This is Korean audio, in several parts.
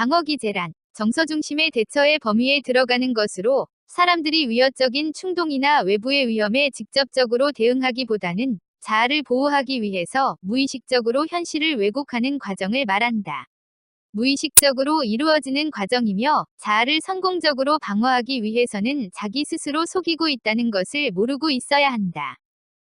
방어기제란 정서 중심의 대처의 범위에 들어가는 것으로 사람들이 위협적인 충동이나 외부의 위험에 직접적으로 대응하기보다는 자아를 보호하기 위해서 무의식적으로 현실을 왜곡하는 과정을 말한다. 무의식적으로 이루어지는 과정이며 자아를 성공적으로 방어하기 위해서는 자기 스스로 속이고 있다는 것을 모르고 있어야 한다.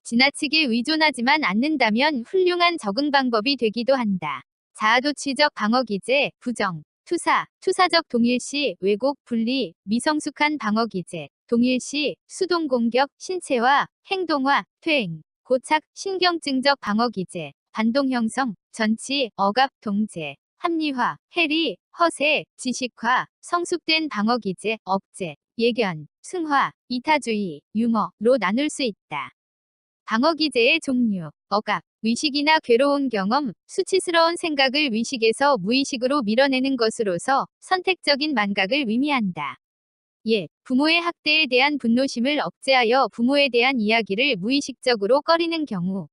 지나치게 의존하지만 않는다면 훌륭한 적응 방법이 되기도 한다. 자아도취적 방어기제, 부정, 투사, 투사적 동일시, 왜곡, 분리, 미성숙한 방어기제, 동일시, 수동공격, 신체화, 행동화, 퇴행, 고착, 신경증적 방어기제, 반동형성, 전치, 억압, 동제, 합리화, 해리, 허세, 지식화, 성숙된 방어기제, 억제, 예견, 승화, 이타주의, 유머로 나눌 수 있다. 방어기제의 종류, 억압, 위식이나 괴로운 경험, 수치스러운 생각을 위식에서 무의식으로 밀어내는 것으로서 선택적인 만각을 의미한다. 예, 부모의 학대에 대한 분노심을 억제하여 부모에 대한 이야기를 무의식적으로 꺼리는 경우.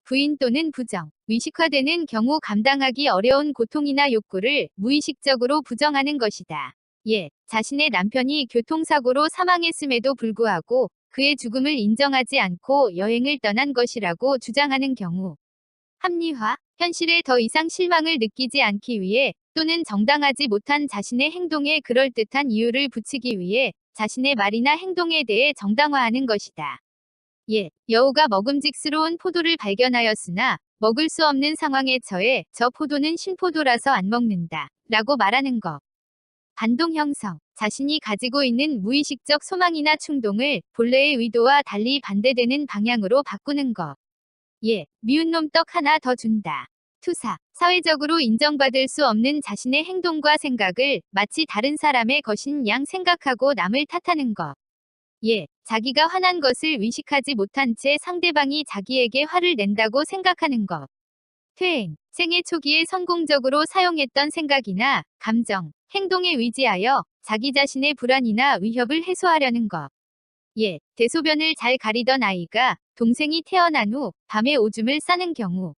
부인 또는 부정, 위식화되는 경우 감당하기 어려운 고통이나 욕구를 무의식적으로 부정하는 것이다. 예, 자신의 남편이 교통사고로 사망했음에도 불구하고 그의 죽음을 인정하지 않고 여행을 떠난 것이라고 주장하는 경우. 합리화, 현실에 더 이상 실망을 느끼지 않기 위해 또는 정당하지 못한 자신의 행동에 그럴듯한 이유를 붙이기 위해 자신의 말이나 행동에 대해 정당화하는 것이다. 예, 여우가 먹음직스러운 포도를 발견하였으나 먹을 수 없는 상황에 처해 저 포도는 신포도라서 안 먹는다 라고 말하는 것. 반동 형성, 자신이 가지고 있는 무의식적 소망이나 충동을 본래의 의도와 달리 반대되는 방향으로 바꾸는 것. 예, 미운 놈 떡 하나 더 준다. 투사, 사회적으로 인정받을 수 없는 자신의 행동과 생각을 마치 다른 사람의 것인 양 생각하고 남을 탓하는 것. 예, 자기가 화난 것을 의식하지 못한 채 상대방이 자기에게 화를 낸다고 생각하는 것. 퇴행, 생애 초기에 성공적으로 사용했던 생각이나 감정, 행동에 의지하여 자기 자신의 불안이나 위협을 해소하려는 것. 예, 대소변을 잘 가리던 아이가 동생이 태어난 후 밤에 오줌을 싸는 경우.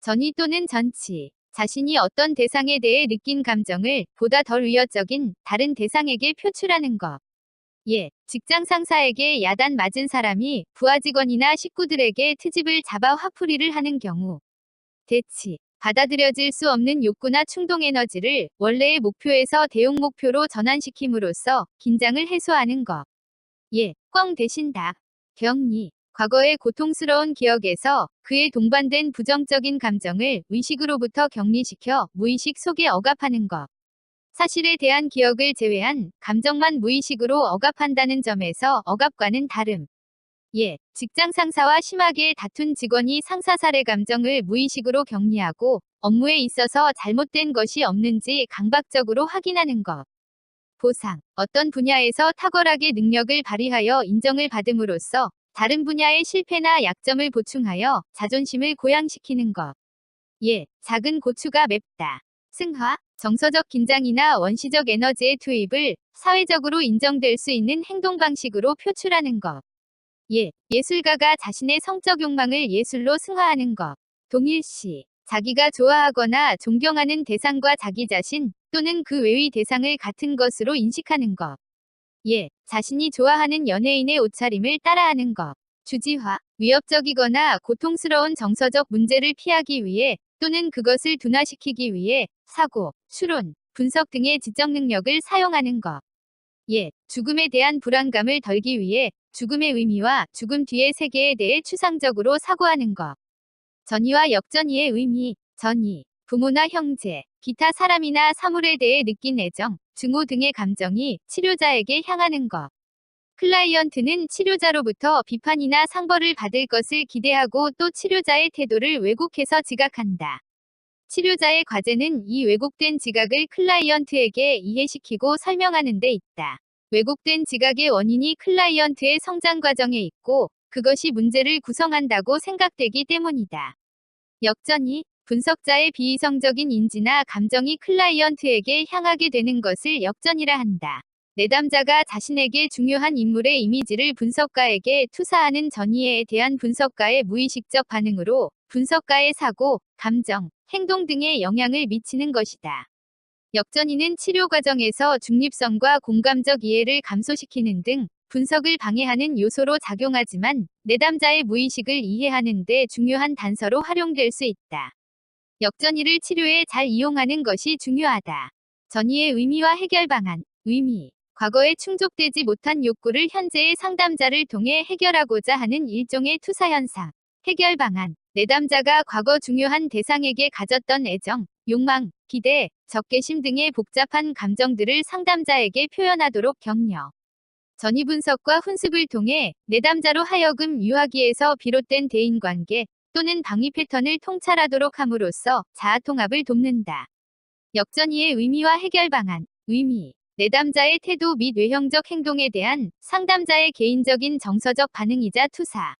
전이 또는 전치, 자신이 어떤 대상에 대해 느낀 감정을 보다 덜 위협적인 다른 대상에게 표출하는 것. 예, 직장 상사에게 야단 맞은 사람이 부하 직원이나 식구들에게 트집을 잡아 화풀이를 하는 경우. 대치, 받아들여질 수 없는 욕구나 충동 에너지를 원래의 목표에서 대용 목표로 전환시킴으로써 긴장을 해소하는 것. 예, 꽝 대신 닭. 격리, 과거의 고통스러운 기억에서 그에 동반된 부정적인 감정을 의식으로부터 격리시켜 무의식 속에 억압하는 것. 사실에 대한 기억을 제외한 감정만 무의식으로 억압한다는 점에서 억압과는 다름. 예, 직장 상사와 심하게 다툰 직원이 상사 살해 감정을 무의식으로 격리하고 업무에 있어서 잘못된 것이 없는지 강박적으로 확인하는 것. 보상, 어떤 분야에서 탁월하게 능력을 발휘하여 인정을 받음으로써 다른 분야의 실패나 약점을 보충하여 자존심을 고양시키는 것. 예, 작은 고추가 맵다. 승화, 정서적 긴장이나 원시적 에너지의 투입을 사회적으로 인정될 수 있는 행동 방식으로 표출하는 것. 예, 예술가가 자신의 성적 욕망을 예술로 승화하는 것. 동일시, 자기가 좋아하거나 존경하는 대상과 자기 자신 또는 그 외의 대상을 같은 것으로 인식하는 것. 예, 자신이 좋아하는 연예인의 옷차림을 따라하는 것. 주지화, 위협적이거나 고통스러운 정서적 문제를 피하기 위해 또는 그것을 둔화시키기 위해 사고, 추론, 분석 등의 지적 능력을 사용하는 것. 예, 죽음에 대한 불안감을 덜기 위해 죽음의 의미와 죽음 뒤의 세계에 대해 추상적으로 사고하는 것. 전이와 역전이의 의미, 전이, 부모나 형제, 기타 사람이나 사물에 대해 느낀 애정, 증오 등의 감정이 치료자에게 향하는 것. 클라이언트는 치료자로부터 비판이나 상벌을 받을 것을 기대하고 또 치료자의 태도를 왜곡해서 지각한다. 치료자의 과제는 이 왜곡된 지각을 클라이언트에게 이해시키고 설명하는 데 있다. 왜곡된 지각의 원인이 클라이언트의 성장 과정에 있고 그것이 문제를 구성한다고 생각되기 때문이다. 역전이, 분석자의 비이성적인 인지나 감정이 클라이언트에게 향하게 되는 것을 역전이라 한다. 내담자가 자신에게 중요한 인물의 이미지를 분석가에게 투사하는 전이에 대한 분석가의 무의식적 반응으로 분석가의 사고, 감정, 행동 등에 영향을 미치는 것이다. 역전이는 치료 과정에서 중립성과 공감적 이해를 감소시키는 등 분석을 방해하는 요소로 작용하지만 내담자의 무의식을 이해하는 데 중요한 단서로 활용될 수 있다. 역전이를 치료에 잘 이용하는 것이 중요하다. 전이의 의미와 해결 방안. 의미. 과거에 충족되지 못한 욕구를 현재의 상담자를 통해 해결하고자 하는 일종의 투사 현상. 해결 방안. 내담자가 과거 중요한 대상에게 가졌던 애정, 욕망, 기대, 적개심 등의 복잡한 감정들을 상담자에게 표현하도록 격려. 전이 분석과 훈습을 통해 내담자로 하여금 유아기에서 비롯된 대인관계 또는 방위 패턴을 통찰하도록 함으로써 자아통합을 돕는다. 역전이의 의미와 해결 방안. 의미. 내담자의 태도 및 외형적 행동에 대한 상담자의 개인적인 정서적 반응이자 투사.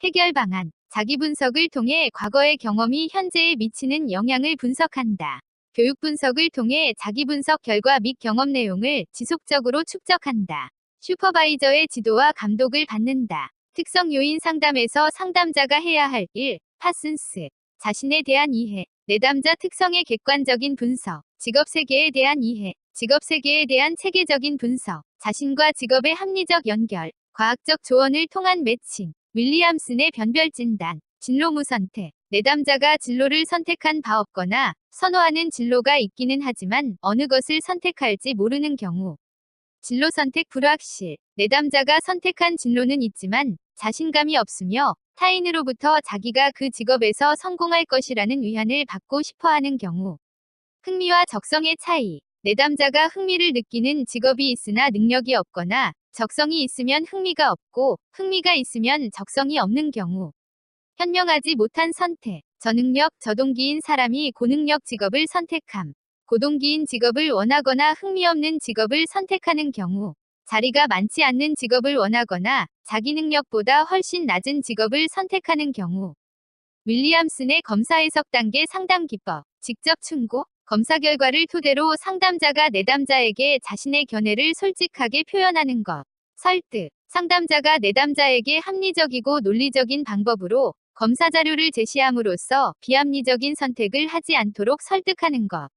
해결 방안. 자기 분석을 통해 과거의 경험이 현재에 미치는 영향을 분석한다. 교육 분석을 통해 자기 분석 결과 및 경험 내용을 지속적으로 축적한다. 슈퍼바이저의 지도와 감독을 받는다. 특성 요인 상담에서 상담자가 해야 할 일. 파슨스. 자신에 대한 이해. 내담자 특성의 객관적인 분석. 직업 세계에 대한 이해. 직업 세계에 대한 체계적인 분석. 자신과 직업의 합리적 연결. 과학적 조언을 통한 매칭. 윌리엄슨의 변별 진단. 진로 무선택. 내담자가 진로를 선택한 바 없거나 선호하는 진로가 있기는 하지만 어느 것을 선택할지 모르는 경우. 진로 선택 불확실. 내담자가 선택한 진로는 있지만 자신감이 없으며 타인으로부터 자기가 그 직업에서 성공할 것이라는 위안을 받고 싶어하는 경우. 흥미와 적성의 차이. 내담자가 흥미를 느끼는 직업이 있으나 능력이 없거나 적성이 있으면 흥미가 없고 흥미가 있으면 적성이 없는 경우. 현명하지 못한 선택. 저능력, 저동기인 사람이 고능력 직업을 선택함. 고동기인 직업을 원하거나 흥미없는 직업을 선택하는 경우. 자리가 많지 않는 직업을 원하거나 자기 능력보다 훨씬 낮은 직업을 선택하는 경우. 윌리엄슨의 검사 해석 단계 상담 기법. 직접 충고. 검사 결과를 토대로 상담자가 내담자에게 자신의 견해를 솔직하게 표현하는 것. 설득. 상담자가 내담자에게 합리적이고 논리적인 방법으로 검사 자료를 제시함으로써 비합리적인 선택을 하지 않도록 설득하는 것.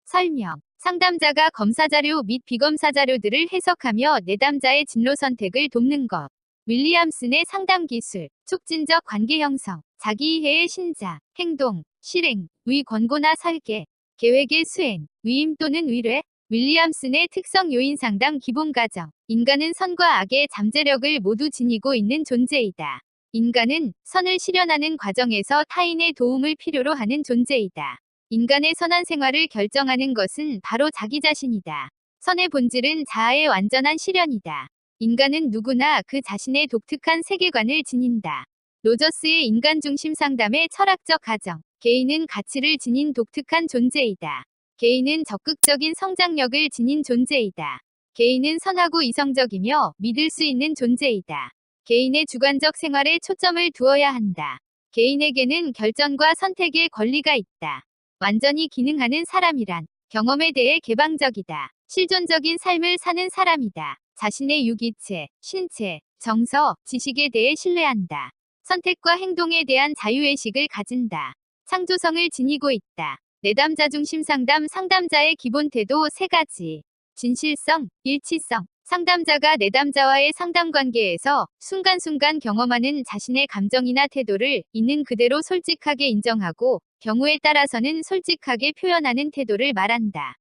설명. 상담자가 검사 자료 및 비검사 자료들을 해석하며 내담자의 진로 선택을 돕는 것. 윌리엄슨의 상담 기술. 촉진적 관계 형성. 자기 이해의 신자. 행동, 실행, 의 권고나 설계. 계획의 수행, 위임 또는 의뢰. 윌리엄슨의 특성 요인 상담 기본 과정. 인간은 선과 악의 잠재력을 모두 지니고 있는 존재이다. 인간은 선을 실현하는 과정에서 타인의 도움을 필요로 하는 존재이다. 인간의 선한 생활을 결정하는 것은 바로 자기 자신이다. 선의 본질은 자아의 완전한 실현이다. 인간은 누구나 그 자신의 독특한 세계관을 지닌다. 로저스의 인간 중심 상담의 철학적 가정. 개인은 가치를 지닌 독특한 존재이다. 개인은 적극적인 성장력을 지닌 존재이다. 개인은 선하고 이성적이며 믿을 수 있는 존재이다. 개인의 주관적 생활에 초점을 두어야 한다. 개인에게는 결정과 선택의 권리가 있다. 완전히 기능하는 사람이란 경험에 대해 개방적이다. 실존적인 삶을 사는 사람이다. 자신의 유기체, 신체, 정서, 지식에 대해 신뢰한다. 선택과 행동에 대한 자유의식을 가진다. 창조성을 지니고 있다. 내담자 중심 상담 상담자의 기본 태도 3가지. 진실성, 일치성. 상담자가 내담자와의 상담 관계에서 순간순간 경험하는 자신의 감정이나 태도를 있는 그대로 솔직하게 인정하고 경우에 따라서는 솔직하게 표현하는 태도를 말한다.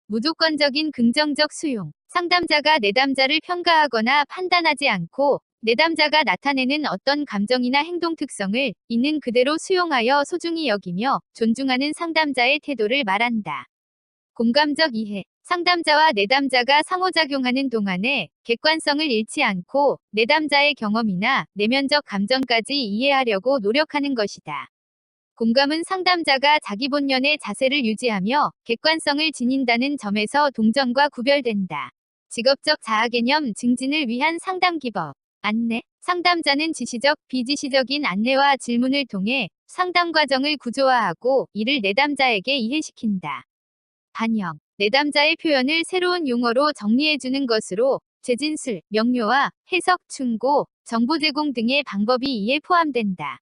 무조건적인 긍정적 수용. 상담자가 내담자를 평가하거나 판단하지 않고 내담자가 나타내는 어떤 감정이나 행동 특성을 있는 그대로 수용하여 소중히 여기며 존중하는 상담자의 태도를 말한다. 공감적 이해. 상담자와 내담자가 상호작용하는 동안에 객관성을 잃지 않고 내담자의 경험이나 내면적 감정까지 이해하려고 노력하는 것이다. 공감은 상담자가 자기 본연의 자세를 유지하며 객관성을 지닌다는 점에서 동정과 구별된다. 직업적 자아개념 증진을 위한 상담 기법. 안내. 상담자는 지시적, 비지시적인 안내와 질문을 통해 상담 과정을 구조화하고 이를 내담자에게 이해시킨다. 반영. 내담자의 표현을 새로운 용어로 정리해주는 것으로 재진술, 명료화, 해석, 충고, 정보 제공 등의 방법이 이에 포함된다.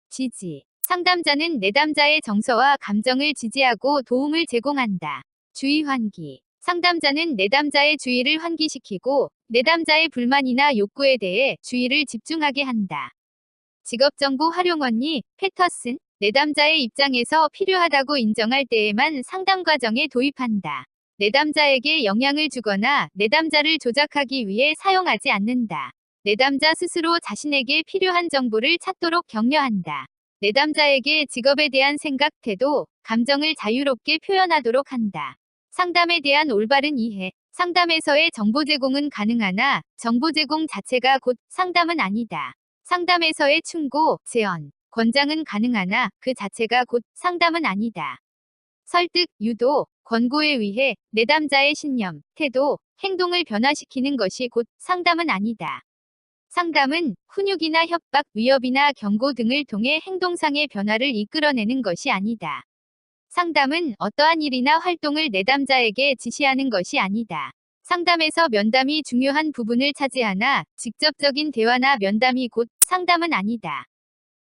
지지. 상담자는 내담자의 정서와 감정을 지지하고 도움을 제공한다. 주의 환기. 상담자는 내담자의 주의를 환기시키고 내담자의 불만이나 욕구에 대해 주의를 집중하게 한다. 직업정보 활용 원리, 패터슨. 내담자의 입장에서 필요하다고 인정할 때에만 상담 과정에 도입한다. 내담자에게 영향을 주거나 내담자를 조작하기 위해 사용하지 않는다. 내담자 스스로 자신에게 필요한 정보를 찾도록 격려한다. 내담자에게 직업에 대한 생각, 태도, 감정을 자유롭게 표현하도록 한다. 상담에 대한 올바른 이해. 상담에서의 정보 제공은 가능하나 정보 제공 자체가 곧 상담은 아니다. 상담에서의 충고, 제언, 권장은 가능하나 그 자체가 곧 상담은 아니다. 설득, 유도, 권고에 의해 내담자의 신념, 태도, 행동을 변화시키는 것이 곧 상담은 아니다. 상담은 훈육이나 협박, 위협이나 경고 등을 통해 행동상의 변화를 이끌어내는 것이 아니다. 상담은 어떠한 일이나 활동을 내담자에게 지시하는 것이 아니다. 상담에서 면담이 중요한 부분을 차지하나 직접적인 대화나 면담이 곧 상담은 아니다.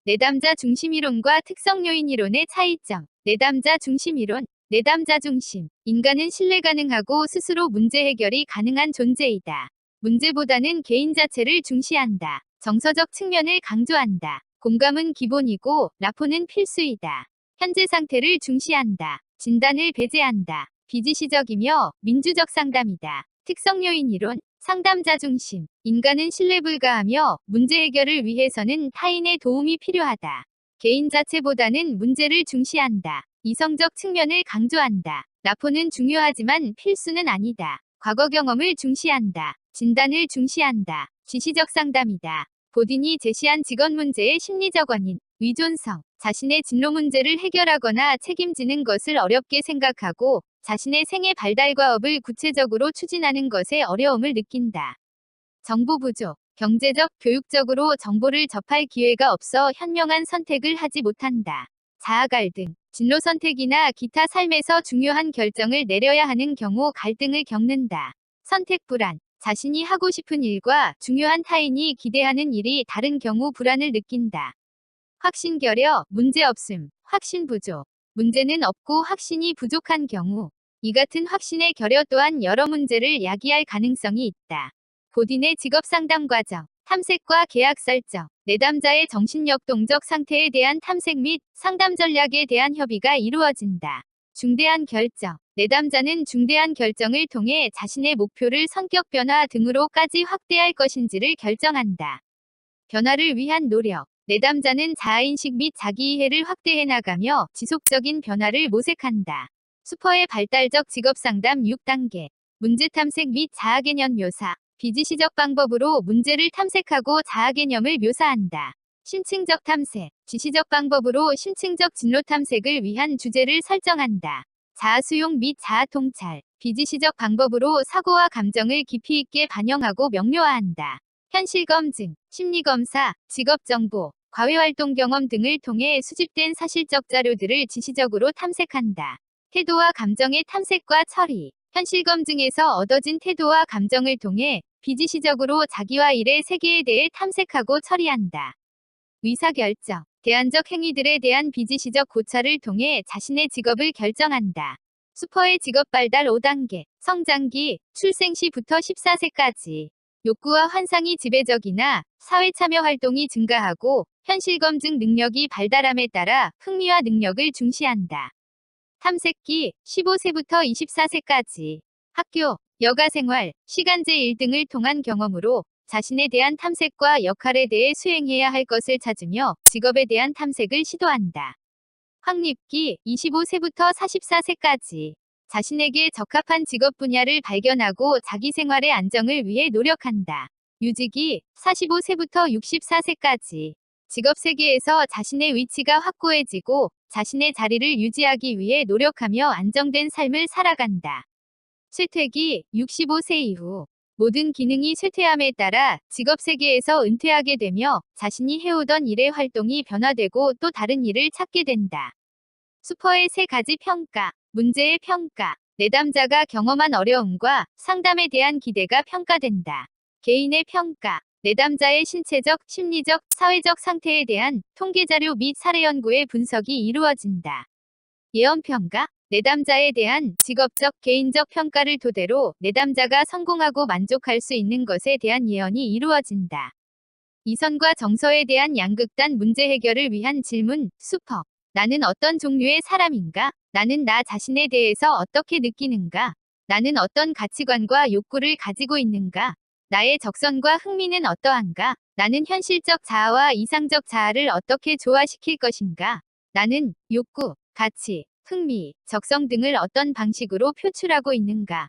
내담자 중심 이론과 특성 요인 이론의 차이점. 내담자 중심 이론. 내담자 중심. 인간은 신뢰 가능하고 스스로 문제 해결이 가능한 존재이다. 문제보다는 개인 자체를 중시한다. 정서적 측면을 강조한다. 공감은 기본이고 라포는 필수이다. 현재 상태를 중시한다. 진단을 배제한다. 비지시적이며 민주적 상담이다. 특성 요인 이론. 상담자 중심. 인간은 신뢰 불가하며 문제 해결을 위해서는 타인의 도움이 필요하다. 개인 자체보다는 문제를 중시한다. 이성적 측면을 강조한다. 라포는 중요하지만 필수는 아니다. 과거 경험을 중시한다. 진단을 중시한다. 지시적 상담이다. 보딘이 제시한 직업 문제의 심리적 원인, 의존성. 자신의 진로 문제를 해결하거나 책임지는 것을 어렵게 생각하고 자신의 생애 발달과 업을 구체적으로 추진하는 것에 어려움을 느낀다. 정보 부족. 경제적, 교육적으로 정보를 접할 기회가 없어 현명한 선택을 하지 못한다. 자아 갈등. 진로 선택이나 기타 삶에서 중요한 결정을 내려야 하는 경우 갈등을 겪는다. 선택 불안. 자신이 하고 싶은 일과 중요한 타인이 기대하는 일이 다른 경우 불안을 느낀다. 확신 결여, 문제 없음, 확신 부족. 문제는 없고 확신이 부족한 경우 이 같은 확신의 결여 또한 여러 문제를 야기할 가능성이 있다. 보딘의 직업 상담 과정. 탐색과 계약 설정. 내담자의 정신역동적 상태에 대한 탐색 및 상담 전략에 대한 협의가 이루어진다. 중대한 결정. 내담자는 중대한 결정을 통해 자신의 목표를 성격 변화 등으로까지 확대할 것인지를 결정한다. 변화를 위한 노력. 내담자는 자아인식 및 자기이해를 확대해 나가며 지속적인 변화를 모색한다. 슈퍼의 발달적 직업상담 6단계. 문제 탐색 및 자아개념 묘사. 비지시적 방법으로 문제를 탐색하고 자아개념을 묘사한다. 심층적 탐색. 지시적 방법으로 심층적 진로 탐색을 위한 주제를 설정한다. 자아수용 및 자아통찰. 비지시적 방법으로 사고와 감정을 깊이 있게 반영하고 명료화한다. 현실검증, 심리검사, 직업정보, 과외활동 경험 등을 통해 수집된 사실적 자료들을 지시적으로 탐색한다. 태도와 감정의 탐색과 처리. 현실검증에서 얻어진 태도와 감정을 통해 비지시적으로 자기와 일의 세계에 대해 탐색하고 처리한다. 의사결정. 대안적 행위들에 대한 비지시적 고찰을 통해 자신의 직업을 결정한다. 슈퍼의 직업 발달 5단계. 성장기, 출생 시부터 14세까지. 욕구와 환상이 지배적이나 사회 참여 활동이 증가하고 현실 검증 능력이 발달함에 따라 흥미와 능력을 중시한다. 탐색기, 15세부터 24세까지. 학교, 여가생활, 시간제 일 등을 통한 경험으로 자신에 대한 탐색과 역할에 대해 수행해야 할 것을 찾으며 직업에 대한 탐색을 시도한다. 확립기, 25세부터 44세까지. 자신에게 적합한 직업 분야를 발견하고 자기 생활의 안정을 위해 노력한다. 유지기, 45세부터 64세까지. 직업 세계에서 자신의 위치가 확고해지고 자신의 자리를 유지하기 위해 노력하며 안정된 삶을 살아간다. 쇠퇴기, 65세 이후. 모든 기능이 쇠퇴함에 따라 직업 세계에서 은퇴하게 되며 자신이 해오던 일의 활동이 변화되고 또 다른 일을 찾게 된다. 슈퍼의 3가지 평가. 문제의 평가. 내담자가 경험한 어려움과 상담에 대한 기대가 평가된다. 개인의 평가. 내담자의 신체적, 심리적, 사회적 상태에 대한 통계자료 및 사례 연구의 분석이 이루어진다. 예언평가. 내담자에 대한 직업적, 개인적 평가를 토대로 내담자가 성공하고 만족할 수 있는 것에 대한 예언이 이루어진다. 이선과 정서에 대한 양극단 문제 해결을 위한 질문, 슈퍼. 나는 어떤 종류의 사람인가? 나는 나 자신에 대해서 어떻게 느끼는가? 나는 어떤 가치관과 욕구를 가지고 있는가? 나의 적성과 흥미는 어떠한가? 나는 현실적 자아와 이상적 자아를 어떻게 조화시킬 것인가? 나는 욕구, 가치, 흥미, 적성 등을 어떤 방식으로 표출하고 있는가?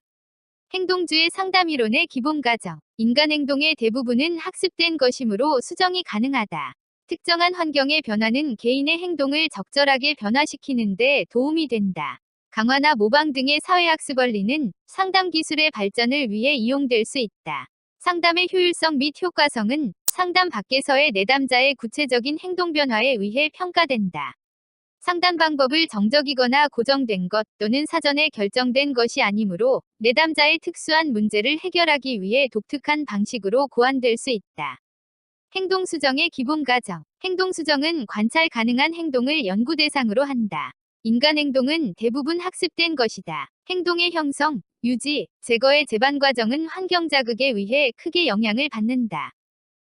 행동주의 상담이론의 기본 과정. 인간 행동의 대부분은 학습된 것이므로 수정이 가능하다. 특정한 환경의 변화는 개인의 행동을 적절하게 변화시키는 데 도움이 된다. 강화나 모방 등의 사회학습 원리는 상담 기술의 발전을 위해 이용될 수 있다. 상담의 효율성 및 효과성은 상담 밖에서의 내담자의 구체적인 행동 변화에 의해 평가된다. 상담 방법을 정적이거나 고정된 것 또는 사전에 결정된 것이 아니므로 내담자의 특수한 문제를 해결하기 위해 독특한 방식으로 고안될 수 있다. 행동수정의 기본 과정. 행동수정은 관찰 가능한 행동을 연구 대상으로 한다. 인간 행동은 대부분 학습된 것이다. 행동의 형성, 유지, 제거의 재반 과정은 환경 자극에 의해 크게 영향을 받는다.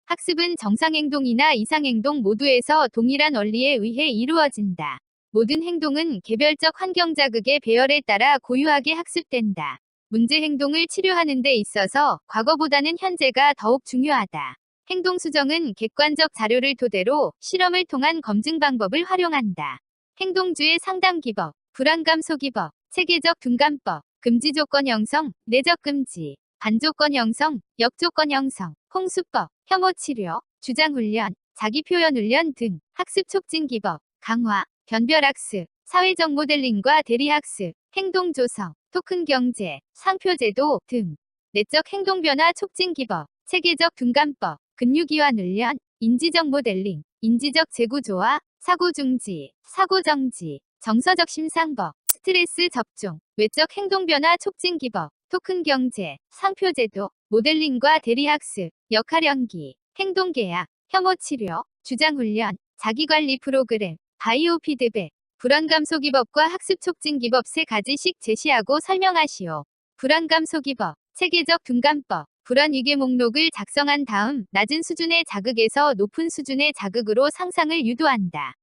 학습은 정상행동이나 이상행동 모두에서 동일한 원리에 의해 이루어진다. 모든 행동은 개별적 환경 자극의 배열에 따라 고유하게 학습된다. 문제 행동을 치료하는 데 있어서 과거보다는 현재가 더욱 중요하다. 행동 수정은 객관적 자료를 토대로 실험을 통한 검증 방법을 활용한다. 행동주의 상담 기법, 불안감소 기법, 체계적 둔감법, 금지 조건 형성, 내적 금지, 반조건 형성, 역조건 형성, 홍수법, 혐오 치료, 주장 훈련, 자기 표현 훈련 등 학습 촉진 기법, 강화, 변별 학습, 사회적 모델링과 대리 학습, 행동 조성, 토큰 경제, 상표 제도 등 내적 행동 변화 촉진 기법, 체계적 둔감법, 근육이완 훈련, 인지적 모델링, 인지적 재구조화, 사고 중지, 사고 정지, 정서적 심상법, 스트레스 접종, 외적 행동 변화 촉진 기법, 토큰 경제, 상표 제도, 모델링과 대리 학습, 역할 연기, 행동 계약, 혐오 치료, 주장 훈련, 자기 관리 프로그램, 바이오 피드백, 불안감소 기법과 학습 촉진 기법 3가지씩 제시하고 설명하시오. 불안감소 기법, 체계적 둔감법, 불안 위계 목록을 작성한 다음 낮은 수준의 자극에서 높은 수준의 자극으로 상상을 유도한다.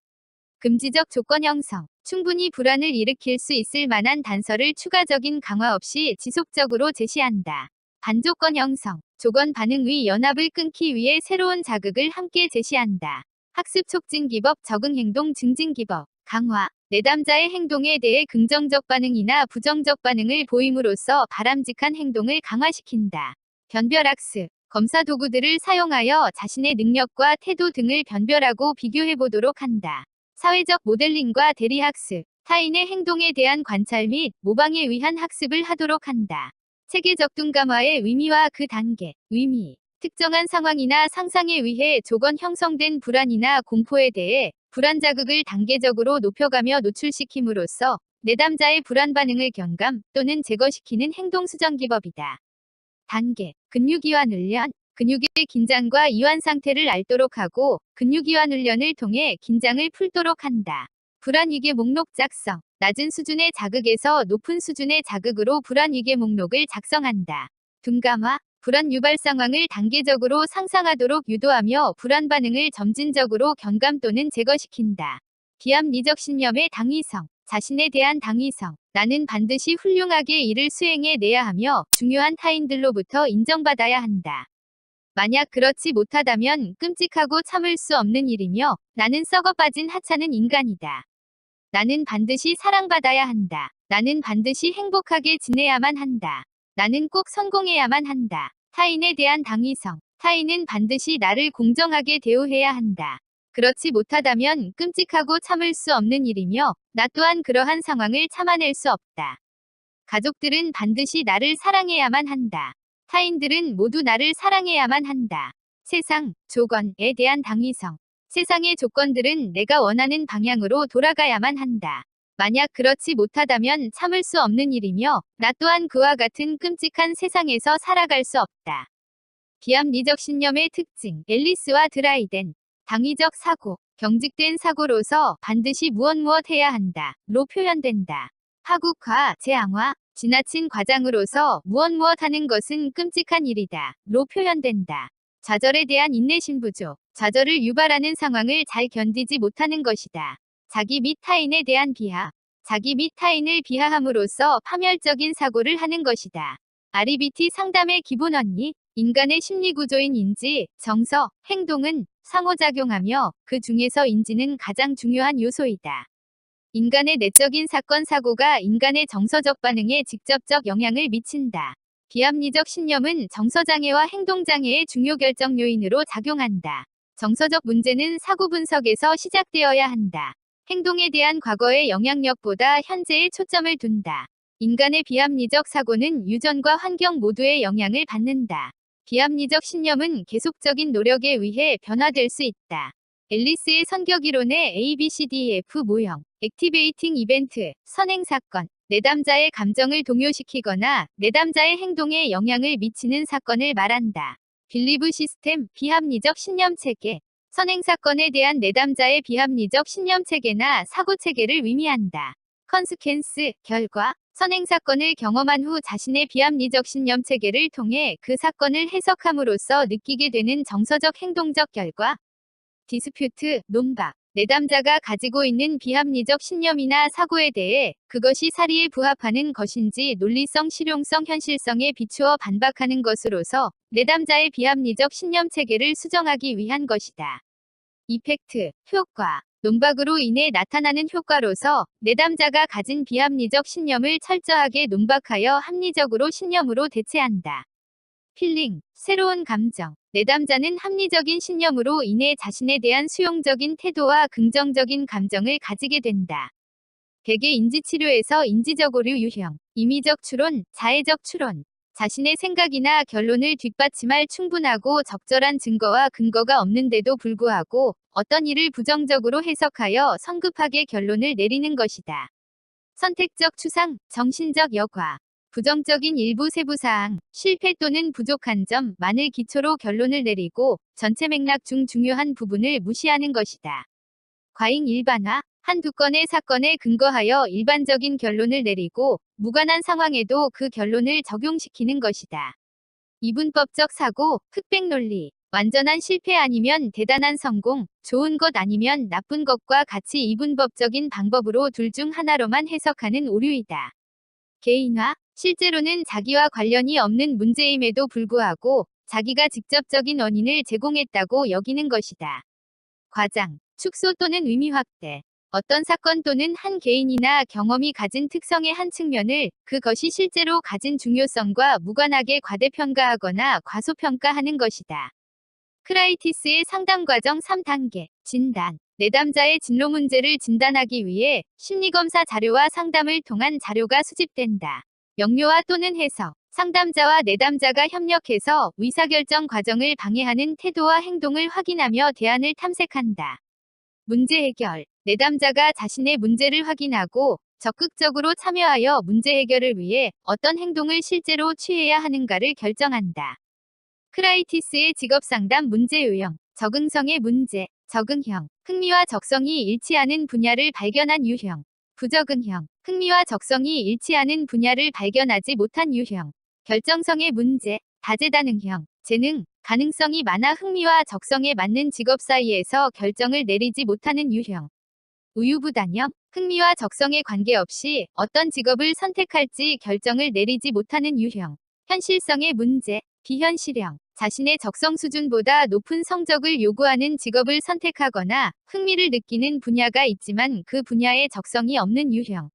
금지적 조건 형성, 충분히 불안을 일으킬 수 있을 만한 단서를 추가적인 강화 없이 지속적으로 제시한다. 반조건 형성, 조건 반응의 연합을 끊기 위해 새로운 자극을 함께 제시한다. 학습 촉진 기법, 적응 행동 증진 기법, 강화, 내담자의 행동에 대해 긍정적 반응이나 부정적 반응을 보임으로써 바람직한 행동을 강화시킨다. 변별 학습, 검사 도구들을 사용하여 자신의 능력과 태도 등을 변별하고 비교해 보도록 한다. 사회적 모델링과 대리 학습, 타인의 행동에 대한 관찰 및 모방에 의한 학습을 하도록 한다. 체계적 둔감화의 의미와 그 단계, 의미, 특정한 상황이나 상상에 의해 조건 형성된 불안이나 공포에 대해 불안 자극을 단계적으로 높여가며 노출시킴으로써 내담자의 불안 반응을 경감 또는 제거시키는 행동 수정 기법이다. 단계, 근육이완 훈련, 근육의 긴장과 이완 상태를 알도록 하고 근육이완 훈련을 통해 긴장을 풀도록 한다. 불안 위계 목록 작성, 낮은 수준의 자극에서 높은 수준의 자극으로 불안 위계 목록을 작성한다. 둔감화, 불안 유발 상황을 단계적으로 상상하도록 유도하며 불안 반응을 점진적으로 경감 또는 제거시킨다. 비합리적 신념의 당위성, 자신에 대한 당위성, 나는 반드시 훌륭하게 일을 수행해내야 하며 중요한 타인들로부터 인정받아야 한다. 만약 그렇지 못하다면 끔찍하고 참을 수 없는 일이며 나는 썩어 빠진 하찮은 인간이다. 나는 반드시 사랑받아야 한다. 나는 반드시 행복하게 지내야만 한다. 나는 꼭 성공해야만 한다. 타인에 대한 당위성, 타인은 반드시 나를 공정하게 대우해야 한다. 그렇지 못하다면 끔찍하고 참을 수 없는 일이며 나 또한 그러한 상황을 참아낼 수 없다. 가족들은 반드시 나를 사랑해야만 한다. 타인들은 모두 나를 사랑해야만 한다. 세상, 조건에 대한 당위성. 세상의 조건들은 내가 원하는 방향으로 돌아가야만 한다. 만약 그렇지 못하다면 참을 수 없는 일이며 나 또한 그와 같은 끔찍한 세상에서 살아갈 수 없다. 비합리적 신념의 특징, 앨리스와 드라이덴. 당위적 사고, 경직된 사고로서 반드시 무엇 해야 한다. 로 표현된다. 하국화, 재앙화, 지나친 과장으로서 무엇 하는 것은 끔찍한 일이다. 로 표현된다. 좌절에 대한 인내심 부족, 좌절을 유발하는 상황을 잘 견디지 못하는 것이다. 자기 및 타인에 대한 비하, 자기 및 타인을 비하함으로써 파멸적인 사고를 하는 것이다. REBT 상담의 기본 원리, 인간의 심리구조인 인지, 정서, 행동은 상호작용하며 그 중에서 인지는 가장 중요한 요소이다. 인간의 내적인 사건 사고가 인간의 정서적 반응에 직접적 영향을 미친다. 비합리적 신념은 정서장애와 행동장애의 중요 결정 요인으로 작용한다. 정서적 문제는 사고 분석에서 시작되어야 한다. 행동에 대한 과거의 영향력보다 현재에 초점을 둔다. 인간의 비합리적 사고는 유전과 환경 모두의 영향을 받는다. 비합리적 신념은 계속적인 노력에 의해 변화될 수 있다. 앨리스의 선격이론의 ABCDEF 모형, 액티베이팅 이벤트, 선행사건, 내담자의 감정을 동요시키거나 내담자의 행동에 영향을 미치는 사건을 말한다. 빌리브 시스템, 비합리적 신념체계, 선행사건에 대한 내담자의 비합리적 신념체계나 사고체계를 의미한다. 컨스켄스, 결과, 선행사건을 경험한 후 자신의 비합리적 신념체계를 통해 그 사건을 해석함으로써 느끼게 되는 정서적 행동적 결과. 디스퓨트, 논박, 내담자가 가지고 있는 비합리적 신념이나 사고에 대해 그것이 사리에 부합하는 것인지 논리성, 실용성, 현실성에 비추어 반박하는 것으로서 내담자의 비합리적 신념체계를 수정하기 위한 것이다. 이펙트, 효과, 논박으로 인해 나타나는 효과로서 내담자가 가진 비합리적 신념을 철저하게 논박하여 합리적으로 신념으로 대체한다. 필링, 새로운 감정, 내담자는 합리적인 신념으로 인해 자신에 대한 수용적인 태도와 긍정적인 감정을 가지게 된다. 대개 인지치료에서 인지적 오류 유형, 임의적 추론, 자해적 추론, 자신의 생각이나 결론을 뒷받침할 충분하고 적절한 증거와 근거가 없는데도 불구하고 어떤 일을 부정적으로 해석하여 성급하게 결론을 내리는 것이다. 선택적 추상, 정신적 여과, 부정적인 일부 세부사항, 실패 또는 부족한 점만을 기초로 결론을 내리고 전체 맥락 중 중요한 부분을 무시하는 것이다. 과잉 일반화, 한두 건의 사건에 근거하여 일반적인 결론을 내리고 무관한 상황에도 그 결론을 적용시키는 것이다. 이분법적 사고, 흑백 논리, 완전한 실패 아니면 대단한 성공, 좋은 것 아니면 나쁜 것과 같이 이분법적인 방법으로 둘 중 하나로만 해석하는 오류이다. 개인화, 실제로는 자기와 관련이 없는 문제임에도 불구하고 자기가 직접적인 원인을 제공했다고 여기는 것이다. 과장, 축소 또는 의미 확대. 어떤 사건 또는 한 개인이나 경험이 가진 특성의 한 측면을 그것이 실제로 가진 중요성과 무관하게 과대평가하거나 과소평가하는 것이다. 크라이티스의 상담 과정 3단계. 진단. 내담자의 진로 문제를 진단하기 위해 심리검사 자료와 상담을 통한 자료가 수집된다. 명료화 또는 해석. 상담자와 내담자가 협력해서 의사결정 과정을 방해하는 태도와 행동을 확인하며 대안을 탐색한다. 문제 해결. 내담자가 자신의 문제를 확인하고 적극적으로 참여하여 문제 해결을 위해 어떤 행동을 실제로 취해야 하는가를 결정한다. 크라이티스의 직업상담 문제 유형. 적응성의 문제, 적응형, 흥미와 적성이 일치하는 분야를 발견한 유형. 부적응형, 흥미와 적성이 일치하는 분야를 발견하지 못한 유형. 결정성의 문제, 다재다능형, 재능, 가능성이 많아 흥미와 적성에 맞는 직업 사이에서 결정을 내리지 못하는 유형. 우유부단형, 흥미와 적성에 관계없이 어떤 직업을 선택할지 결정을 내리지 못하는 유형. 현실성의 문제, 비현실형, 자신의 적성 수준보다 높은 성적을 요구하는 직업을 선택하거나 흥미를 느끼는 분야가 있지만 그 분야에 적성이 없는 유형.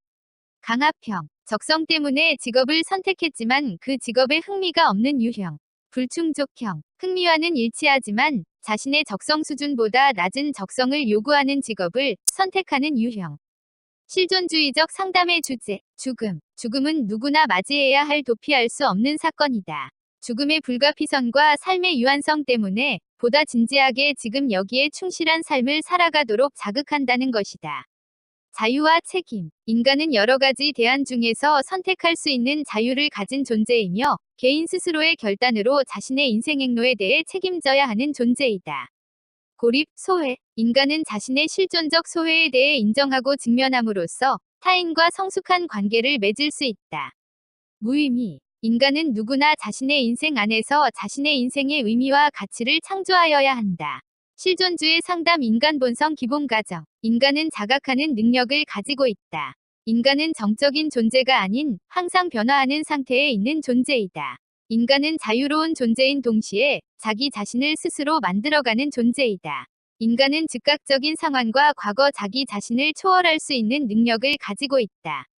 강압형, 적성 때문에 직업을 선택했지만 그 직업에 흥미가 없는 유형. 불충족형, 흥미와는 일치하지만 자신의 적성 수준보다 낮은 적성을 요구하는 직업을 선택하는 유형. 실존주의적 상담의 주제, 죽음. 죽음은 누구나 맞이해야 할 도피할 수 없는 사건이다. 죽음의 불가피성과 삶의 유한성 때문에 보다 진지하게 지금 여기에 충실한 삶을 살아가도록 자극한다는 것이다. 자유와 책임. 인간은 여러 가지 대안 중에서 선택할 수 있는 자유를 가진 존재이며 개인 스스로의 결단으로 자신의 인생 행로에 대해 책임져야 하는 존재이다. 고립, 소외. 인간은 자신의 실존적 소외에 대해 인정하고 직면함으로써 타인과 성숙한 관계를 맺을 수 있다. 무의미. 인간은 누구나 자신의 인생 안에서 자신의 인생의 의미와 가치를 창조하여야 한다. 실존주의 상담 인간 본성 기본 가정. 인간은 자각하는 능력을 가지고 있다. 인간은 정적인 존재가 아닌 항상 변화하는 상태에 있는 존재이다. 인간은 자유로운 존재인 동시에 자기 자신을 스스로 만들어가는 존재이다. 인간은 즉각적인 상황과 과거 자기 자신을 초월할 수 있는 능력을 가지고 있다.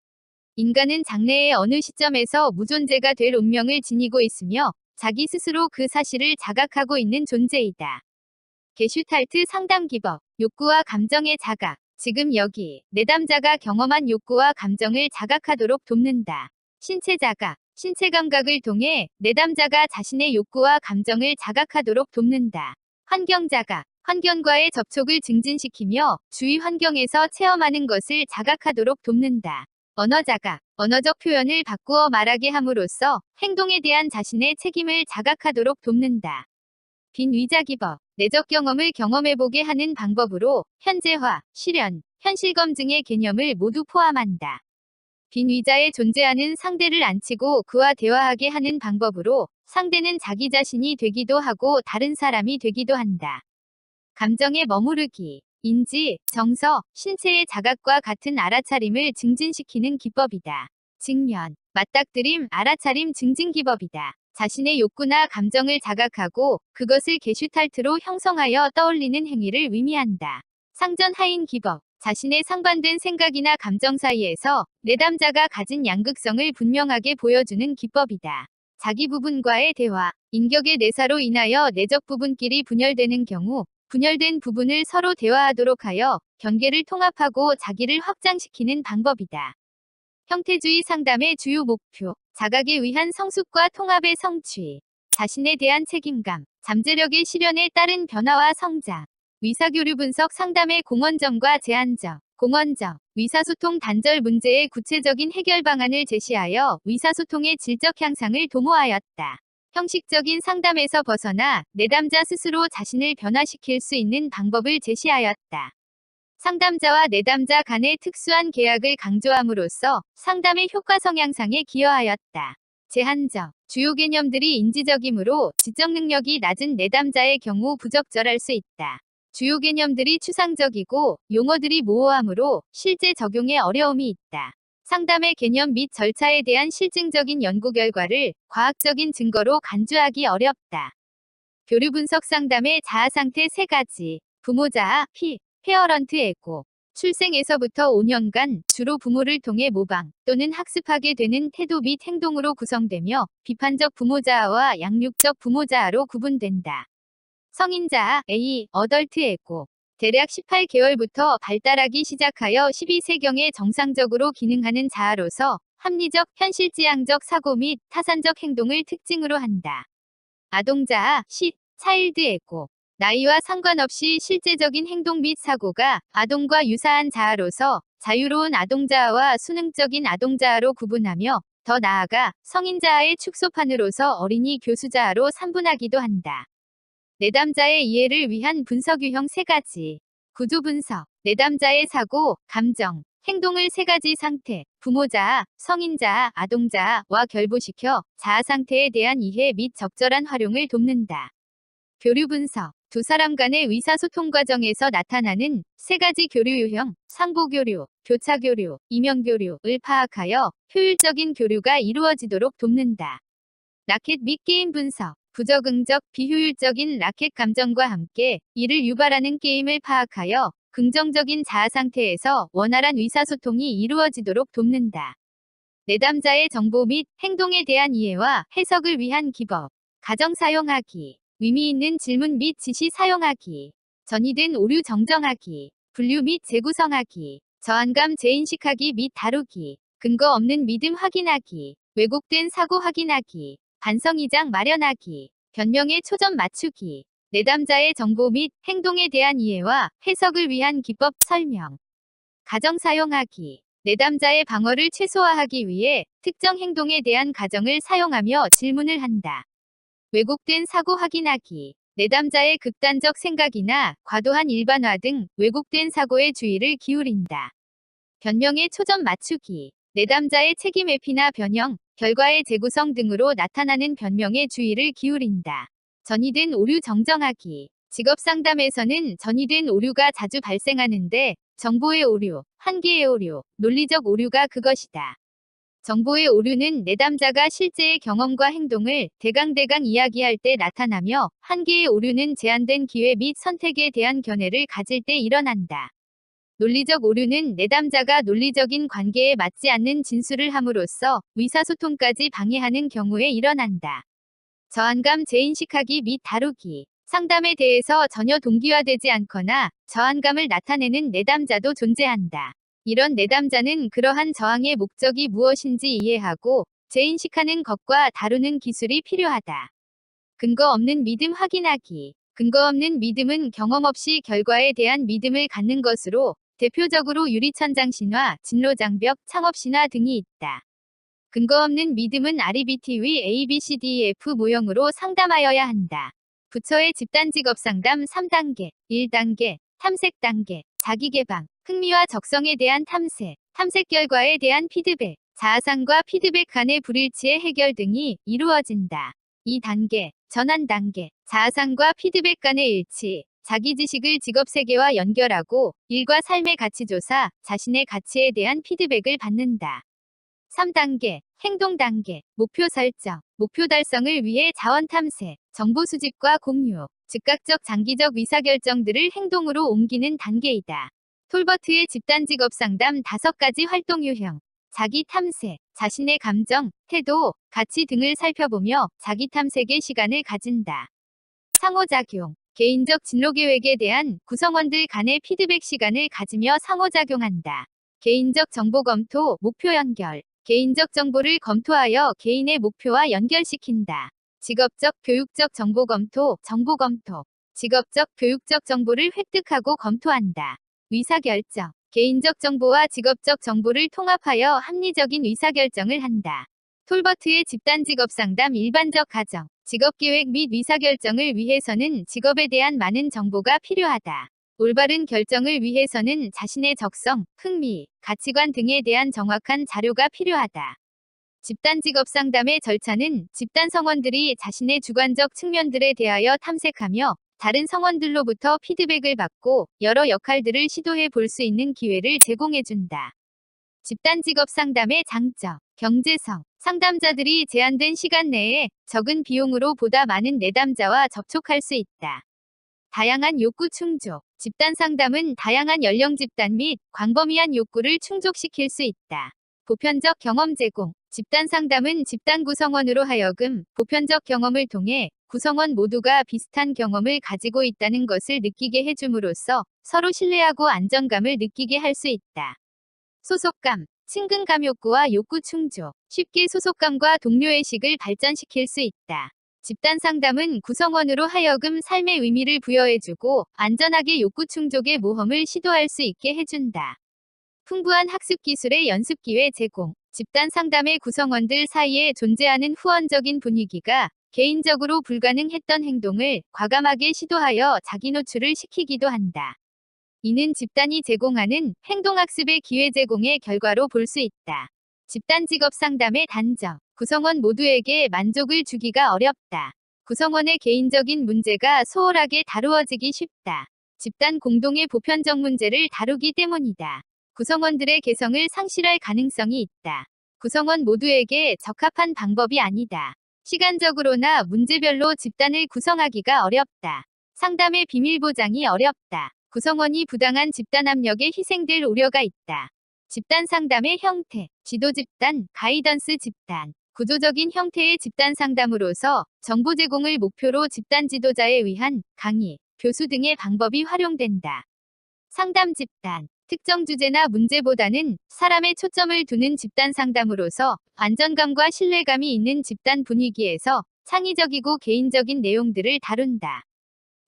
인간은 장래의 어느 시점에서 무존재가 될 운명을 지니고 있으며 자기 스스로 그 사실을 자각하고 있는 존재이다. 게슈탈트 상담 기법. 욕구와 감정의 자각. 지금 여기 내담자가 경험한 욕구와 감정을 자각하도록 돕는다. 신체 자각. 신체 감각을 통해 내담자가 자신의 욕구와 감정을 자각하도록 돕는다. 환경 자각. 환경과의 접촉을 증진시키며 주위 환경에서 체험하는 것을 자각하도록 돕는다. 언어 자각. 언어적 표현을 바꾸어 말하게 함으로써 행동에 대한 자신의 책임을 자각하도록 돕는다. 빈 위자 기법. 내적 경험을 경험해보게 하는 방법으로 현재화, 실현, 현실 검증의 개념을 모두 포함한다. 빈 위자에 존재하는 상대를 앉히고 그와 대화하게 하는 방법으로 상대는 자기 자신이 되기도 하고 다른 사람이 되기도 한다. 감정에 머무르기. 인지, 정서, 신체의 자각과 같은 알아차림을 증진시키는 기법이다. 직면, 맞닥뜨림, 알아차림 증진 기법이다. 자신의 욕구나 감정을 자각하고 그것을 게슈탈트로 형성하여 떠올리는 행위를 의미한다. 상전 하인 기법. 자신의 상반된 생각이나 감정 사이에서 내담자가 가진 양극성을 분명하게 보여주는 기법이다. 자기 부분과의 대화. 인격의 내사로 인하여 내적 부분끼리 분열되는 경우 분열된 부분을 서로 대화하도록 하여 경계를 통합하고 자기를 확장시키는 방법이다. 형태주의 상담의 주요 목표. 자각에 의한 성숙과 통합의 성취. 자신에 대한 책임감. 잠재력의 실현에 따른 변화와 성장. 의사교류 분석 상담의 공헌점과 제한점. 공헌점. 의사소통 단절 문제의 구체적인 해결 방안을 제시하여 의사소통의 질적 향상을 도모하였다. 형식적인 상담에서 벗어나 내담자 스스로 자신을 변화시킬 수 있는 방법을 제시하였다. 상담자와 내담자 간의 특수한 계약을 강조함으로써 상담의 효과성 향상에 기여하였다. 제한적. 주요 개념들이 인지적이므로 지적 능력이 낮은 내담자의 경우 부적절할 수 있다. 주요 개념들이 추상적이고 용어들이 모호하므로 실제 적용에 어려움이 있다. 상담의 개념 및 절차에 대한 실증적인 연구 결과를 과학적인 증거로 간주하기 어렵다. 교류 분석 상담의 자아 상태 3가지. 부모 자아, 페어런트 에고. 출생에서부터 5년간 주로 부모를 통해 모방 또는 학습하게 되는 태도 및 행동으로 구성되며 비판적 부모 자아와 양육적 부모 자아로 구분된다. 성인 자아, 어덜트 에고. 대략 18개월부터 발달하기 시작하여 12세경에 정상적으로 기능하는 자아로서 합리적, 현실지향적 사고 및 타산적 행동을 특징으로 한다. 아동 자아, 차일드 에고. 나이와 상관없이 실제적인 행동 및 사고가 아동과 유사한 자아로서 자유로운 아동 자아와 수능적인 아동 자아로 구분하며 더 나아가 성인 자아의 축소판으로서 어린이 교수 자아로 산분하기도 한다. 내담자의 이해를 위한 분석 유형 3가지. 구조 분석. 내담자의 사고, 감정, 행동을 3가지 상태, 부모 자아, 성인 자아, 아동 자아와 결부시켜 자아 상태에 대한 이해 및 적절한 활용을 돕는다. 교류 분석. 두 사람 간의 의사소통 과정에서 나타나는 3가지 교류 유형, 상보교류, 교차교류, 이면교류를 파악하여 효율적인 교류가 이루어지도록 돕는다. 라켓 및 게임 분석. 부적응적, 비효율적인 라켓 감정과 함께 이를 유발하는 게임을 파악하여 긍정적인 자아 상태에서 원활한 의사소통이 이루어지도록 돕는다. 내담자의 정보 및 행동에 대한 이해와 해석을 위한 기법. 가정 사용하기. 의미 있는 질문 및 지시 사용하기. 전이된 오류 정정하기. 분류 및 재구성하기. 저항감 재인식하기 및 다루기. 근거 없는 믿음 확인하기. 왜곡된 사고 확인하기. 반성이장 마련하기. 변명에 초점 맞추기. 내담자의 정보 및 행동에 대한 이해와 해석을 위한 기법 설명. 가정 사용하기. 내담자의 방어를 최소화하기 위해 특정 행동에 대한 가정을 사용하며 질문을 한다. 왜곡된 사고 확인하기. 내담자의 극단적 생각이나 과도한 일반화 등 왜곡된 사고에 주의를 기울인다. 변명에 초점 맞추기, 내담자의 책임 회피나 변형, 결과의 재구성 등으로 나타나는 변명에 주의를 기울인다. 전이된 오류 정정하기. 직업상담에서는 전이된 오류가 자주 발생하는데 정보의 오류, 한계의 오류, 논리적 오류가 그것이다. 정보의 오류는 내담자가 실제의 경험과 행동을 대강대강 이야기할 때 나타나며 한계의 오류는 제한된 기회 및 선택에 대한 견해를 가질 때 일어난다. 논리적 오류는 내담자가 논리적인 관계에 맞지 않는 진술을 함으로써 의사소통까지 방해하는 경우에 일어난다. 저한감 재인식하기 및 다루기. 상담에 대해서 전혀 동기화되지 않거나 저한감을 나타내는 내담자도 존재한다. 이런 내담자는 그러한 저항의 목적이 무엇인지 이해하고 재인식하는 것과 다루는 기술이 필요하다. 근거 없는 믿음 확인하기. 근거 없는 믿음은 경험 없이 결과에 대한 믿음을 갖는 것으로 대표적으로 유리천장 신화, 진로장벽, 창업신화 등이 있다. 근거 없는 믿음은 REBT의 ABCDEF 모형으로 상담하여야 한다. 부처의 집단직업상담 3단계, 1단계, 탐색 단계, 자기개방, 흥미와 적성에 대한 탐색, 탐색 결과에 대한 피드백, 자아상과 피드백 간의 불일치의 해결 등이 이루어진다. 2단계, 전환 단계, 자아상과 피드백 간의 일치, 자기 지식을 직업 세계와 연결하고 일과 삶의 가치 조사, 자신의 가치에 대한 피드백을 받는다. 3단계, 행동 단계, 목표 설정, 목표 달성을 위해 자원 탐색, 정보 수집과 공유, 즉각적 장기적 의사결정들을 행동으로 옮기는 단계이다. 톨버트의 집단직업 상담 5가지 활동 유형. 자기 탐색, 자신의 감정, 태도, 가치 등을 살펴보며 자기 탐색의 시간을 가진다. 상호작용, 개인적 진로계획에 대한 구성원들 간의 피드백 시간을 가지며 상호작용한다. 개인적 정보 검토, 목표 연결, 개인적 정보를 검토하여 개인의 목표와 연결시킨다. 직업적, 교육적 정보 검토, 직업적, 교육적 정보를 획득하고 검토한다. 의사결정, 개인적 정보와 직업적 정보를 통합하여 합리적인 의사결정을 한다. 톨버트의 집단직업상담 일반적 가정, 직업계획 및 의사결정을 위해서는 직업에 대한 많은 정보가 필요하다. 올바른 결정을 위해서는 자신의 적성, 흥미, 가치관 등에 대한 정확한 자료가 필요하다. 집단직업상담의 절차는 집단 성원들이 자신의 주관적 측면들에 대하여 탐색하며 다른 성원들로부터 피드백을 받고 여러 역할들을 시도해 볼 수 있는 기회를 제공해준다. 집단직업상담의 장점, 경제성, 상담자들이 제한된 시간 내에 적은 비용으로 보다 많은 내담자와 접촉할 수 있다. 다양한 욕구 충족, 집단상담은 다양한 연령 집단 및 광범위한 욕구를 충족시킬 수 있다. 보편적 경험 제공, 집단상담은 집단 구성원으로 하여금 보편적 경험을 통해 구성원 모두가 비슷한 경험을 가지고 있다는 것을 느끼게 해줌으로써 서로 신뢰하고 안정감을 느끼게 할 수 있다. 소속감, 친근감 욕구와 욕구 충족, 쉽게 소속감과 동료의식을 발전시킬 수 있다. 집단 상담은 구성원으로 하여금 삶의 의미를 부여해주고 안전하게 욕구 충족의 모험을 시도할 수 있게 해준다. 풍부한 학습 기술의 연습 기회 제공, 집단 상담의 구성원들 사이에 존재하는 후원적인 분위기가 개인적으로 불가능했던 행동을 과감하게 시도하여 자기 노출을 시키기도 한다. 이는 집단이 제공하는 행동학습의 기회 제공의 결과로 볼 수 있다. 집단직업 상담의 단점, 구성원 모두에게 만족을 주기가 어렵다. 구성원의 개인적인 문제가 소홀하게 다루어지기 쉽다. 집단 공동의 보편적 문제를 다루기 때문이다. 구성원들의 개성을 상실할 가능성이 있다. 구성원 모두에게 적합한 방법이 아니다. 시간적으로나 문제별로 집단을 구성하기가 어렵다. 상담의 비밀 보장이 어렵다. 구성원이 부당한 집단 압력에 희생될 우려가 있다. 집단 상담의 형태, 지도 집단, 가이던스 집단, 구조적인 형태의 집단 상담으로서 정보 제공을 목표로 집단 지도자에 의한 강의, 교수 등의 방법이 활용된다. 상담 집단, 특정 주제나 문제보다는 사람의 초점을 두는 집단 상담으로서 안정감과 신뢰감이 있는 집단 분위기에서 창의적이고 개인적인 내용들을 다룬다.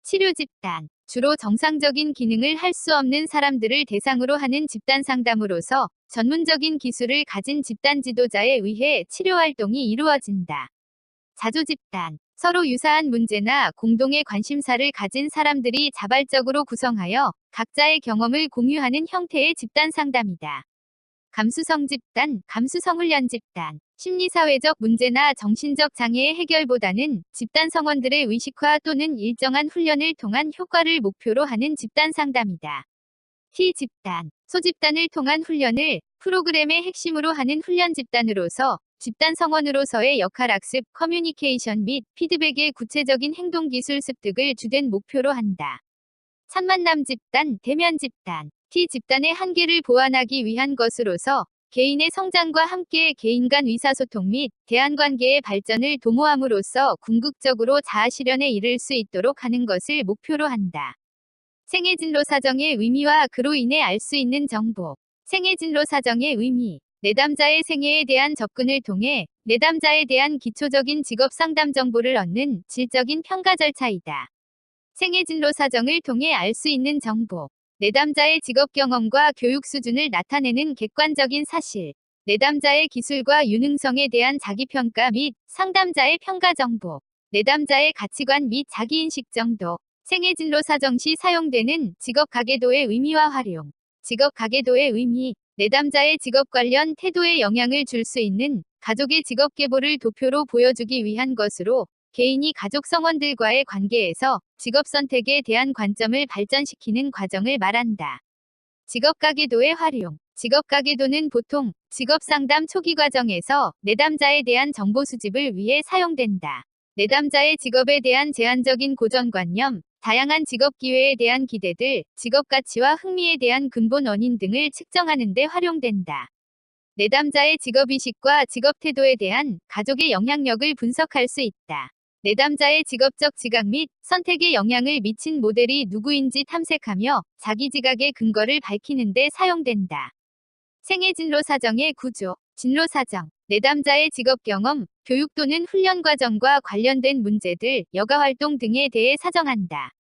치료 집단, 주로 정상적인 기능을 할 수 없는 사람들을 대상으로 하는 집단 상담으로서 전문적인 기술을 가진 집단 지도자에 의해 치료 활동이 이루어진다. 자조 집단, 서로 유사한 문제나 공동의 관심사를 가진 사람들이 자발적으로 구성하여 각자의 경험을 공유하는 형태의 집단 상담이다. 감수성 집단, 감수성 훈련 집단. 심리사회적 문제나 정신적 장애의 해결보다는 집단 성원들의 의식화 또는 일정한 훈련을 통한 효과를 목표로 하는 집단 상담이다. T집단, 소집단을 통한 훈련을 프로그램의 핵심으로 하는 훈련 집단으로서 집단 성원으로서의 역할 학습, 커뮤니케이션 및 피드백의 구체적인 행동 기술 습득을 주된 목표로 한다. 산만남 집단, 대면 집단. T집단의 한계를 보완하기 위한 것으로서 개인의 성장과 함께 개인 간 의사소통 및 대안관계의 발전을 도모함으로써 궁극적으로 자아실현에 이를 수 있도록 하는 것을 목표로 한다. 생애진로 사정의 의미와 그로 인해 알 수 있는 정보. 생애진로 사정의 의미. 내담자의 생애에 대한 접근을 통해 내담자에 대한 기초적인 직업 상담 정보를 얻는 질적인 평가 절차이다. 생애진로 사정을 통해 알 수 있는 정보. 내담자의 직업 경험과 교육 수준을 나타내는 객관적인 사실. 내담자의 기술과 유능성에 대한 자기평가 및 상담자의 평가 정보. 내담자의 가치관 및 자기인식 정도. 생애진로 사정 시 사용되는 직업 가계도의 의미와 활용. 직업 가계도의 의미. 내담자의 직업 관련 태도에 영향을 줄 수 있는 가족의 직업 계보를 도표로 보여주기 위한 것으로 개인이 가족 성원들과의 관계에서 직업 선택에 대한 관점을 발전시키는 과정을 말한다. 직업 가계도의 활용. 직업 가계도는 보통 직업 상담 초기 과정에서 내담자에 대한 정보 수집을 위해 사용된다. 내담자의 직업에 대한 제한적인 고정관념, 다양한 직업 기회에 대한 기대들, 직업 가치와 흥미에 대한 근본 원인 등을 측정하는 데 활용된다. 내담자의 직업의식과 직업 태도에 대한 가족의 영향력을 분석할 수 있다. 내담자의 직업적 지각 및 선택에 영향을 미친 모델이 누구인지 탐색하며 자기 지각의 근거를 밝히는 데 사용된다. 생애 진로 사정의 구조, 진로 사정, 내담자의 직업 경험, 교육 또는 훈련 과정과 관련된 문제들, 여가 활동 등에 대해 사정한다.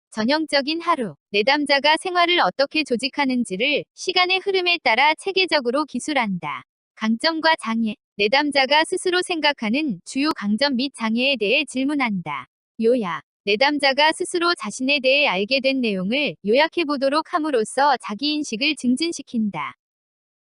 전형적인 하루, 내담자가 생활을 어떻게 조직하는지를 시간의 흐름에 따라 체계적으로 기술한다. 강점과 장애, 내담자가 스스로 생각하는 주요 강점 및 장애에 대해 질문한다. 요약, 내담자가 스스로 자신에 대해 알게 된 내용을 요약해보도록 함으로써 자기인식을 증진시킨다.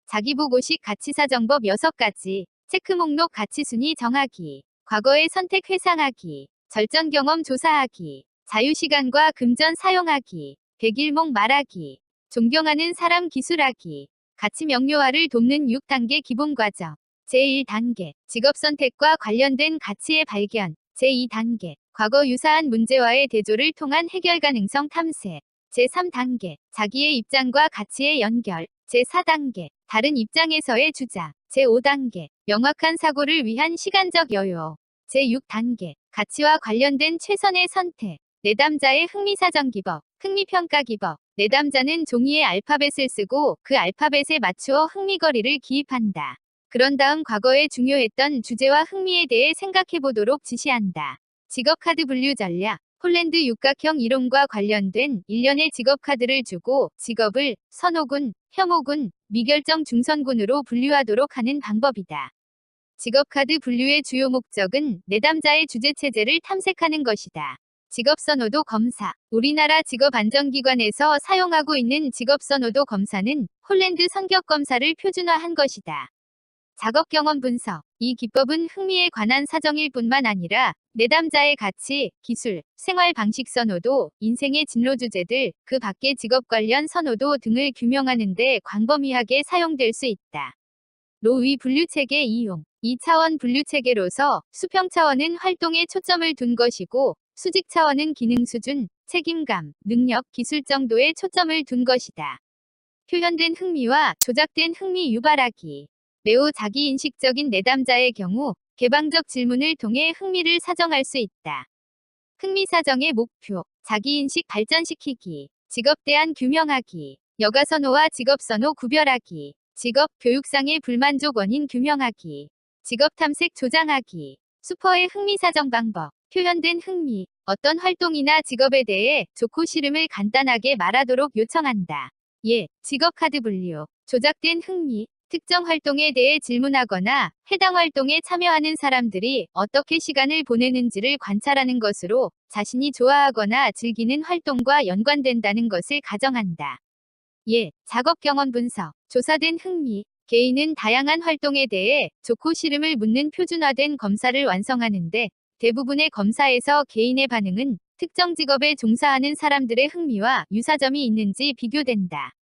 자기보고식 가치사정법 6가지, 체크 목록 가치순위 정하기, 과거의 선택 회상하기, 절전 경험 조사하기, 자유시간과 금전 사용하기, 백일목 말하기, 존경하는 사람 기술하기, 가치 명료화를 돕는 6단계 기본과정. 제1단계, 직업선택과 관련된 가치의 발견. 제2단계, 과거 유사한 문제와의 대조를 통한 해결 가능성 탐색. 제3단계, 자기의 입장과 가치의 연결. 제4단계, 다른 입장에서의 주장. 제5단계, 명확한 사고를 위한 시간적 여유. 제6단계, 가치와 관련된 최선의 선택. 내담자의 흥미사정 기법, 흥미평가 기법. 내담자는 종이에 알파벳을 쓰고 그 알파벳에 맞추어 흥미거리를 기입한다. 그런 다음 과거에 중요했던 주제와 흥미에 대해 생각해보도록 지시한다. 직업카드 분류 전략. 폴란드 육각형 이론과 관련된 일련의 직업카드를 주고 직업을 선호군, 혐오군, 미결정 중선군으로 분류하도록 하는 방법이다. 직업카드 분류의 주요 목적은 내담자의 주제체제를 탐색하는 것이다. 직업선호도 검사. 우리나라 직업안정기관에서 사용하고 있는 직업선호도 검사는 홀랜드 성격검사를 표준화한 것이다. 작업경험 분석. 이 기법은 흥미에 관한 사정일 뿐만 아니라 내담자의 가치, 기술, 생활 방식 선호도, 인생의 진로 주제들, 그 밖의 직업 관련 선호도 등을 규명하는 데 광범위하게 사용될 수 있다. 로위 분류체계 이용. 2차원 분류체계로서 수평 차원은 활동에 초점을 둔 것이고 수직 차원은 기능 수준, 책임감, 능력, 기술 정도에 초점을 둔 것이다. 표현된 흥미와 조작된 흥미 유발하기. 매우 자기인식적인 내담자의 경우 개방적 질문을 통해 흥미를 사정할 수 있다. 흥미 사정의 목표, 자기인식 발전시키기, 직업 대안 규명하기, 여가 선호와 직업 선호 구별하기, 직업 교육상의 불만족 원인 규명하기, 직업 탐색 조장하기, 슈퍼의 흥미 사정 방법, 표현된 흥미, 어떤 활동이나 직업에 대해 좋고 싫음을 간단하게 말하도록 요청한다. 예, 직업 카드 분류, 조작된 흥미, 특정 활동에 대해 질문하거나 해당 활동에 참여하는 사람들이 어떻게 시간을 보내는지를 관찰하는 것으로 자신이 좋아하거나 즐기는 활동과 연관된다는 것을 가정한다. 예, 작업 경험 분석, 조사된 흥미, 개인은 다양한 활동에 대해 좋고 싫음을 묻는 표준화된 검사를 완성하는데 대부분의 검사에서 개인의 반응은 특정 직업에 종사하는 사람들의 흥미와 유사점이 있는지 비교된다.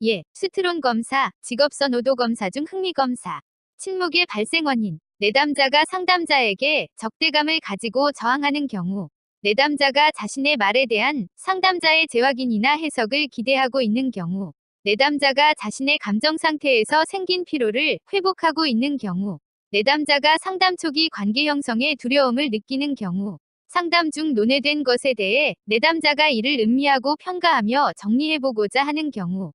예, 스트론 검사, 직업 선호도 검사 중 흥미 검사. 침묵의 발생 원인. 내담자가 상담자에게 적대감을 가지고 저항하는 경우, 내담자가 자신의 말에 대한 상담자의 재확인이나 해석을 기대하고 있는 경우, 내담자가 자신의 감정 상태에서 생긴 피로를 회복하고 있는 경우, 내담자가 상담 초기 관계 형성에 두려움을 느끼는 경우, 상담 중 논의된 것에 대해 내담자가 이를 음미하고 평가하며 정리해보고자 하는 경우,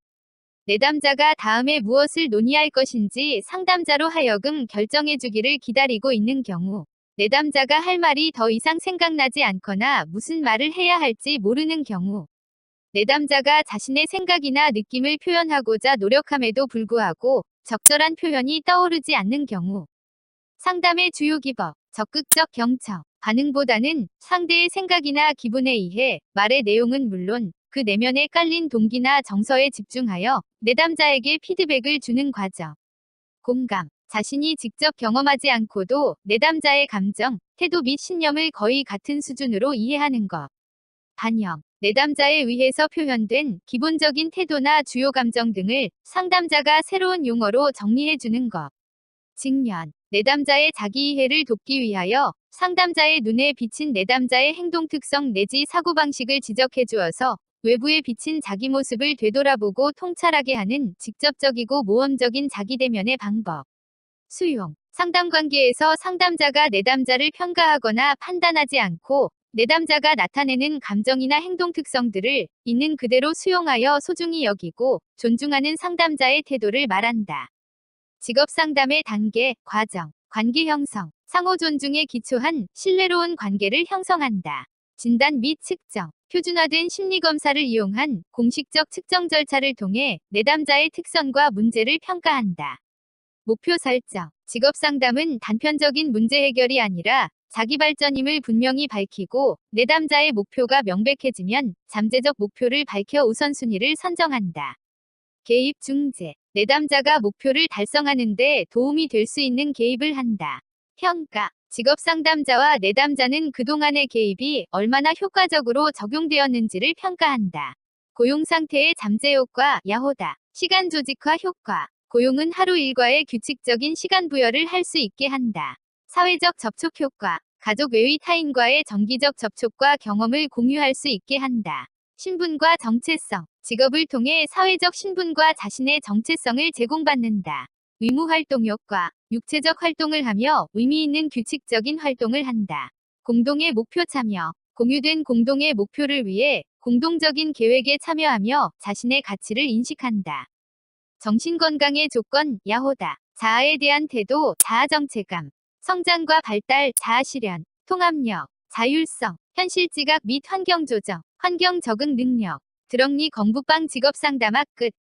내담자가 다음에 무엇을 논의할 것인지 상담자로 하여금 결정해주기를 기다리고 있는 경우, 내담자가 할 말이 더 이상 생각나지 않거나 무슨 말을 해야 할지 모르는 경우, 내담자가 자신의 생각이나 느낌을 표현하고자 노력함에도 불구하고 적절한 표현이 떠오르지 않는 경우, 상담의 주요 기법, 적극적 경청, 반응보다는 상대의 생각이나 기분에 의해 말의 내용은 물론 그 내면에 깔린 동기나 정서에 집중하여 내담자에게 피드백을 주는 과정. 공감, 자신이 직접 경험하지 않고도 내담자의 감정, 태도 및 신념을 거의 같은 수준으로 이해하는 것. 반영, 내담자에 의해서 표현된 기본적인 태도나 주요 감정 등을 상담자가 새로운 용어로 정리해주는 것. 직면, 내담자의 자기이해를 돕기 위하여 상담자의 눈에 비친 내담자의 행동 특성 내지 사고방식을 지적해주어서 외부에 비친 자기 모습을 되돌아보고 통찰하게 하는 직접적이고 모험적인 자기대면의 방법. 수용, 상담 관계에서 상담자가 내담자를 평가하거나 판단하지 않고 내담자가 나타내는 감정이나 행동 특성들을 있는 그대로 수용하여 소중히 여기고 존중하는 상담자의 태도를 말한다. 직업 상담의 단계, 과정, 관계 형성, 상호 존중에 기초한 신뢰로운 관계를 형성한다. 진단 및 측정, 표준화된 심리검사를 이용한 공식적 측정 절차를 통해 내담자의 특성과 문제를 평가한다. 목표 설정, 직업 상담은 단편적인 문제 해결이 아니라 자기 발전임을 분명히 밝히고 내담자의 목표가 명백해지면 잠재적 목표를 밝혀 우선순위를 선정한다. 개입 중재, 내담자가 목표를 달성하는 데 도움이 될 수 있는 개입을 한다. 평가, 직업 상담자와 내담자는 그동안의 개입이 얼마나 효과적으로 적용되었는지를 평가한다. 고용 상태의 잠재 효과, 야호다. 시간 조직화 효과. 고용은 하루 일과의 규칙적인 시간 부여를 할 수 있게 한다. 사회적 접촉 효과. 가족 외의 타인과의 정기적 접촉과 경험을 공유할 수 있게 한다. 신분과 정체성. 직업을 통해 사회적 신분과 자신의 정체성을 제공받는다. 의무활동 효과. 육체적 활동을 하며 의미 있는 규칙적인 활동을 한다. 공동의 목표 참여. 공유된 공동의 목표를 위해 공동적인 계획에 참여하며 자신의 가치를 인식한다. 정신건강의 조건, 야호다. 자아에 대한 태도, 자아정체감. 성장과 발달, 자아실현, 통합력, 자율성, 현실지각 및 환경조정, 환경 적응 능력. 드럭니 건부빵 직업상담학 끝.